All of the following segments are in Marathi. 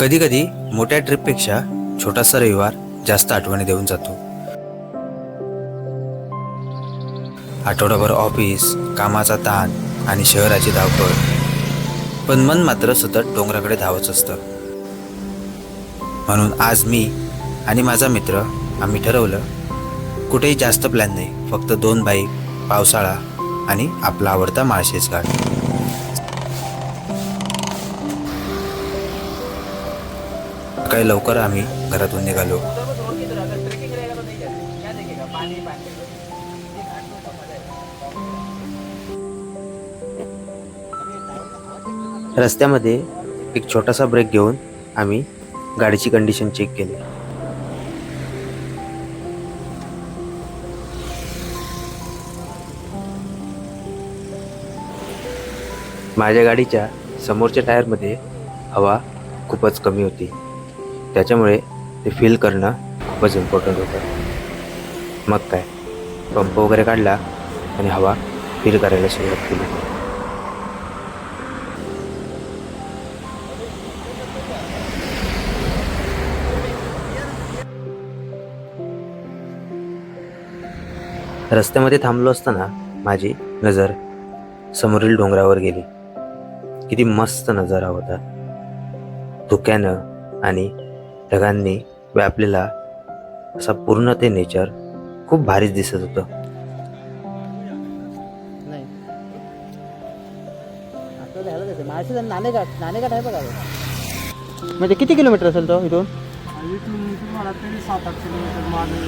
कधी कधी मोठ्या ट्रिपपेक्षा छोटासा रविवार जास्त आठवणी देऊन जातो. आठवडाभर ऑफिस, कामाचा ताण आणि शहराची धावपळ, पण मन मात्र सतत डोंगराकडे धावच असतं. म्हणून आज मी आणि माझा मित्र आम्ही ठरवलं, कुठेही जास्त प्लॅन नाही, फक्त 2 बाईक, पावसाळा आणि आपला आवडता माळशेज घाट. काही लवकर आम्ही घरातून निघालो. रस्त्यामध्ये एक छोटासा ब्रेक घेऊन आम्ही गाडीची कंडिशन चेक केली. माझ्या गाडीच्या समोरच्या टायरमध्ये हवा खूपच कमी होती, त्याच्यामुळे ते फील करणं खूपच इम्पॉर्टंट होतं. मग काय, पंप वगैरे काढला आणि हवा फील करायला सुरुवात केली. रस्त्यामध्ये थांबलो असताना माझी नजर समोरील डोंगरावर गेली. किती मस्त नजारा होता. धुक्यानं आणि ढगांनी व्यापलेला असा पूर्ण ते नेचर खूप भारीच दिसत होतं. नाणेघाट आहे बघा. म्हणजे किती किलोमीटर असेल तो इथून?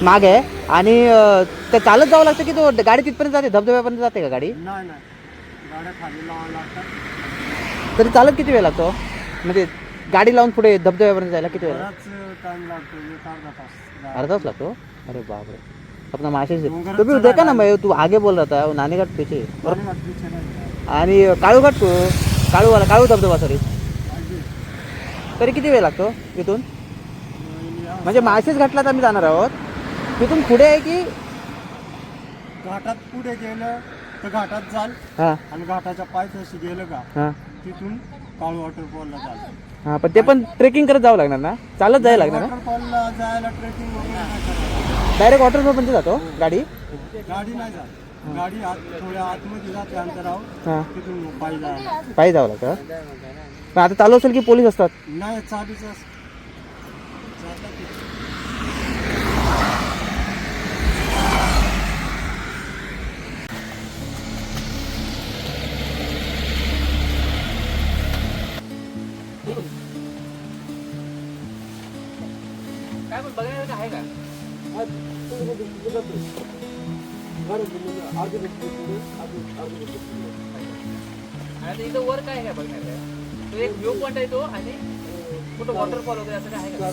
मागे आहे. आणि ते चालत जावं लागतं की तो गाडी तिथपर्यंत जाते, धबधब्यापर्यंत जाते का गाडी? तरी चालत किती वेळ लागतो? म्हणजे गाडी लावून पुढे धबधब्यापर्यंत जायला किती वेळ? अर्धा तास लागतो. अरे बापरे. अपना माशेज तो भी देखा ना, मैं तू आगे बोल रहा था नाणेघाट पीछे. आणि काळूघाट काळू धबधबा सॉरी, तरी किती वेळ लागतो तिथून? म्हणजे माळशेज घाटला तर आम्ही जाणार आहोत, तिथून पुढे आहे की घाटात पुढे गेलं तर घाटात जाल. हां आणि घाटाच्या पायथ्याशी गेलं का हां तिथून काळू वॉटरफॉलला जाल. हां. पण ते पण ट्रेकिंग करत जावं लागणार ना, चालत जायला लागणार ना? वॉटरफॉलला जायला ट्रेकिंग वगैरे नाही करायचं. डायरेक्ट वॉटरफॉल पण जातो गाडी? गाडी नाही जात, गाडी थोड्या आतमध्ये जाते अंतरावर, हां. तिथून पायी जायला. पायी जावं लागतं. पण आता चालू असेल की पोलीस असतात? नाही, चालूच असतं. काय पण बघण्यासारखं आहे का? आणि इथं वर काय आहे बघण्याचं? तो एक व्ह्यू पॉइंट आहे तो, आणि कुठं वॉटरफॉल वगैरे असं काय आहे का?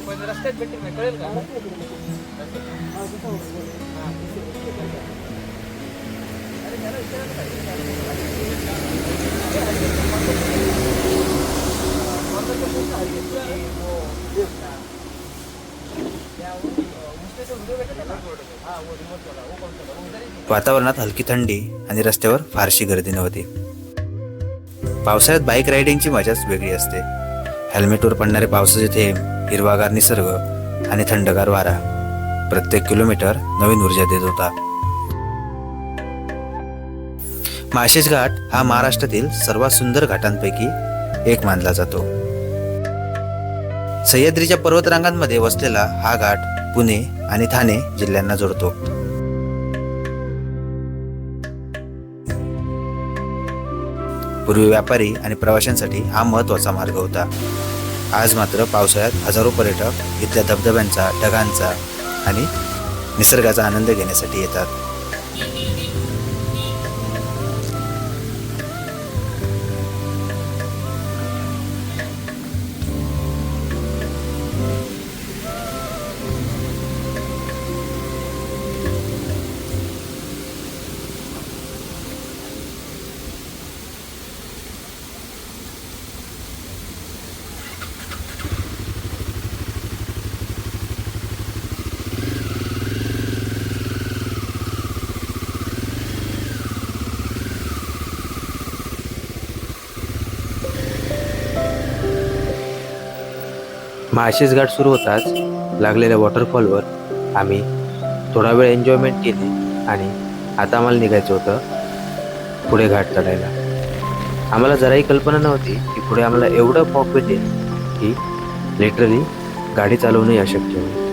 पण रस्त्यात भेटेल नाही, कळेल का? वातावरणात हलकी थंडी आणि रस्त्यावर फारशी गर्दी नव्हती. पावसाळ्यात बाईक रायडिंगची मजाच वेगळी असते. हेल्मेटवर पडणारे पावसाचे थेंब, हिरवागार निसर्ग आणि थंडगार वारा प्रत्येक किलोमीटर नवीन ऊर्जा देत होता. माळशेज घाट हा महाराष्ट्रातील सर्वात सुंदर घाटांपैकी एक मानला जातो. सह्याद्रीच्या पर्वतरांगांमध्ये वसलेला हा घाट पुणे आणि ठाणे जिल्ह्यांना जोडतो. पूर्वी व्यापारी आणि प्रवाशांसाठी हा महत्त्वाचा मार्ग होता. आज मात्र पावसाळ्यात हजारो पर्यटक इथल्या धबधब्यांचा, ढगांचा आणि निसर्गाचा आनंद घेण्यासाठी येतात. माळशेज घाट सुरू होताच लागलेल्या वॉटरफॉलवर आम्ही थोडा वेळ एन्जॉयमेंट केली आणि आता आम्हाला निघायचं होतं पुढे घाट चढायला. आम्हाला जराही कल्पना नव्हती की पुढे आम्हाला एवढं फॉग भेटेल की लिटरली गाडी चालवणंही अशक्य होईल.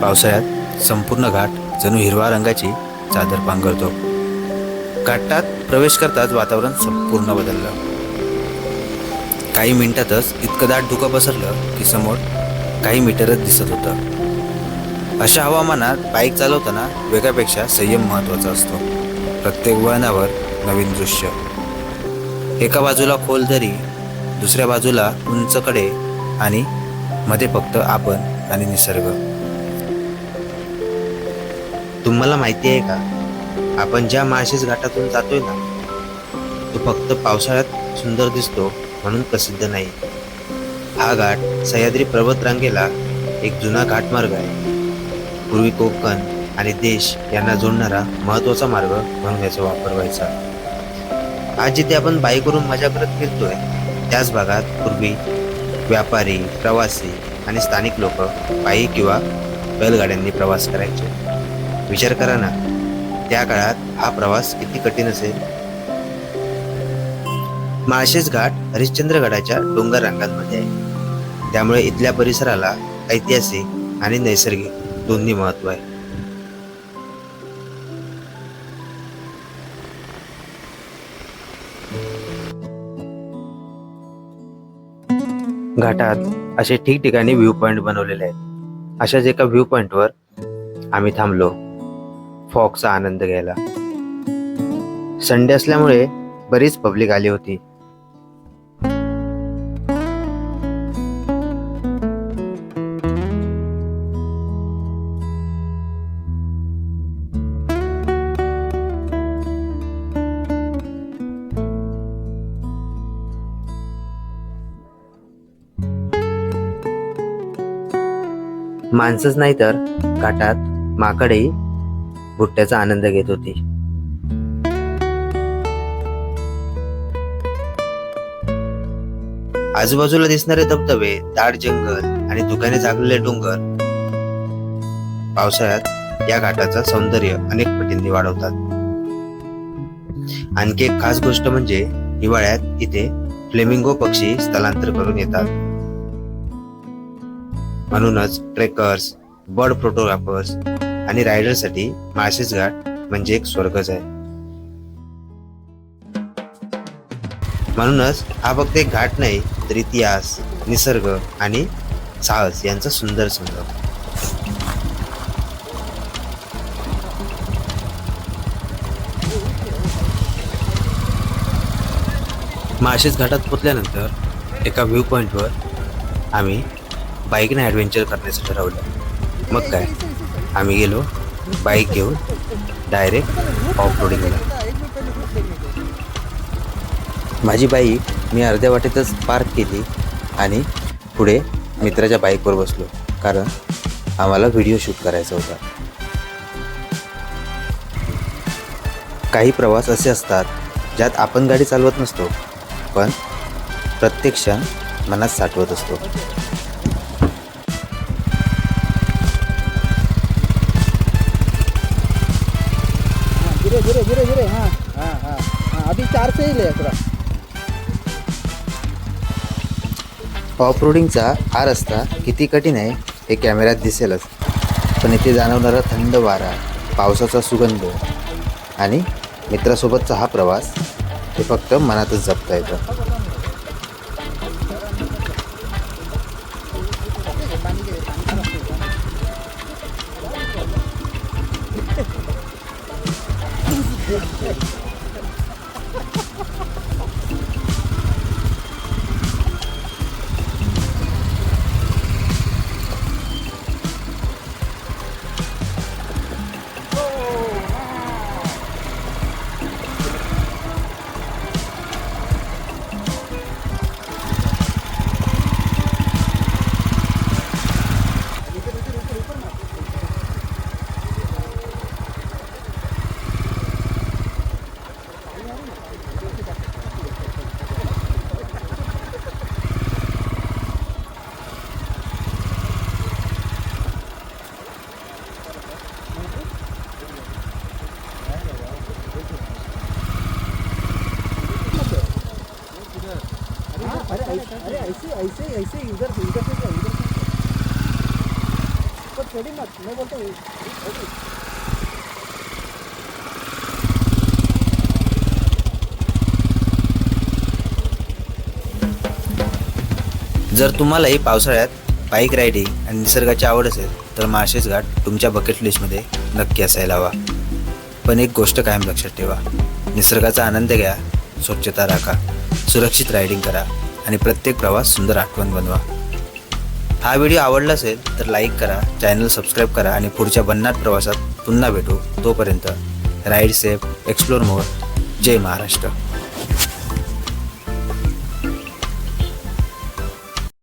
पावसाळ्यात संपूर्ण घाट जणू हिरवा रंगाची चादर पांघरतो. घाटात प्रवेश करताच वातावरण संपूर्ण बदललं. काही मिनिटातच इतकं दाट धुकं पसरलं की समोर काही मीटरच दिसत होतं. अशा हवामानात बाईक चालवताना वेगापेक्षा संयम महत्त्वाचा असतो. प्रत्येक वळणावर नवीन दृश्य. एका बाजूला खोल दरी, दुसऱ्या बाजूला उंच कडे आणि मध्ये फक्त आपण आणि निसर्ग. तुम्हाला माहिती आहे का, आपण ज्या माळशेज घाटातून जातोय ना, तो फक्त पावसाळ्यात सुंदर दिसतो म्हणून प्रसिद्ध नाही. हा घाट सह्याद्री पर्वत रांगेला एक जुना घाटमार्ग आहे. पूर्वी कोकण आणि देश यांना जोडणारा महत्त्वाचा मार्ग म्हणून याचा वापर व्हायचा. आज जिथे आपण बाईकवरून मजा करत फिरतोय, त्याच भागात पूर्वी व्यापारी, प्रवासी आणि स्थानिक लोक पायी किंवा बैलगाड्यांनी प्रवास करायचे. विचार करा ना, त्या काळात हा प्रवास किती कठीण असेल. माळशेज घाट हरिश्चंद्रगडाच्या डोंगर रांगांमध्ये आहे, त्यामुळे इथल्या परिसराला ऐतिहासिक आणि नैसर्गिक दोन्ही महत्त्व आहे. घाटात असे ठिकठिकाणी व्ह्यू पॉइंट बनवलेले आहेत. अशाच एका व्ह्यू पॉइंटवर आम्ही थांबलो फॉगचा आनंद घ्यायला. संडे असल्यामुळे बरीच पब्लिक आली होती. माणसंच नाही तर घाटात माकडही भुट्ट्याचा आनंद घेत होती. आजूबाजूला दिसणारे धबधबे, दाट जंगल आणि धुक्याने झाकलेले डोंगर पावसाळ्यात या घाटाचं सौंदर्य अनेक पटींनी वाढवतात. आणखी एक खास गोष्ट म्हणजे हिवाळ्यात इथे फ्लेमिंगो पक्षी स्थलांतर करून येतात. म्हणूनच ट्रेकर्स, बर्ड फोटोग्राफर्स आणि रायडरसाठी माळशेज घाट म्हणजे एक स्वर्गच आहे. म्हणूनच हा फक्त एक घाट नाही, तर इतिहास, निसर्ग आणि साहस यांचा सुंदर संगम. माळशेज घाटात पोचल्यानंतर एका व्ह्यू पॉइंटवर आम्ही बाईकने ॲडव्हेंचर करण्याचं ठरवलं. मग काय, आम्ही गेलो बाईक घेऊन डायरेक्ट ऑफ रोडिंगला. माझी बाईक मी अर्ध्या वाटेतच पार्क केली आणि पुढे मित्राच्या बाईकवर बसलो, कारण आम्हाला व्हिडिओ शूट करायचा होता. काही प्रवास असे असतात ज्यात आपण गाडी चालवत नसतो, पण प्रत्येक क्षण मनात साठवत असतो. धीरे धीरे हाँ हाँ हाँ हाँ, अभी 4 से ही ले थोड़ा. ऑफ रोडिंगचा हा रस्ता किती कठीण आहे हे कॅमेऱ्यात दिसेलच, पण इथे जाणवणारा थंड वारा, पावसाचा सुगंध आणि मित्रासोबतचा हा प्रवास हे फक्त मनातच जपता येतं. ऐसे इधर से पर चढ़ी मत मैं बोलता हूँ जर तुम्हालाही पावसाळ्यात बाईक रायडिंग आणि निसर्गाची आवड असेल तर माळशेज घाट तुमच्या बकेट लिस्टमध्ये नक्की असायला हवा. पण एक गोष्ट कायम लक्षात ठेवा, निसर्गाचा आनंद घ्या, स्वच्छता राखा, सुरक्षित रायडिंग करा आणि प्रत्येक प्रवास सुंदर आठवण बनवा. हा व्हिडिओ आवडला असेल तर लाईक करा, चॅनल सबस्क्राईब करा आणि पुढच्या भन्नाट प्रवासात पुन्हा भेटू. तोपर्यंत राईड सेफ, एक्सप्लोर मोर. जय महाराष्ट्र.